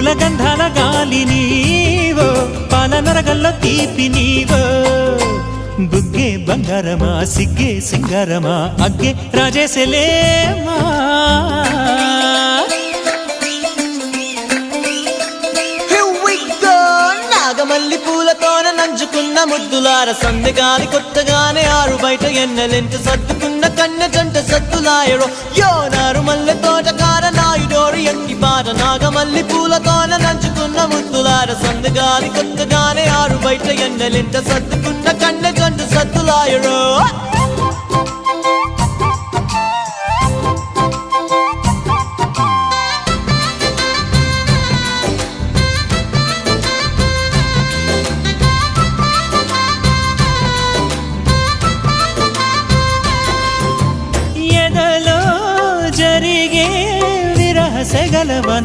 పూల గంధాల గాలి నీవో పాల నరగల్లో తీపి నీవో బుగ్గే బంగారమా సిగ్గే సింగారమా అగ్గే రాజేశలేమా నాగమల్లి పూలతోన నంచుకున్న ముద్దులార సందెగాలి కొత్తగానే ఆరు బయట ఎన్నెలెంట సర్దుకున్న కన్నె జంట సత్తులాయరో యో నారు మల్లె తోటకార నాయుడోరు ఎట్టి పాట నాగమల్లి పూలతోన నంచుకున్న ముద్దులార సందెగాలి కొత్తగానే ఆరు బయట ఎన్నెలెంట సర్దుకున్న కన్నె జంట సత్తులాయరో జరిగే విరహ సెగలవ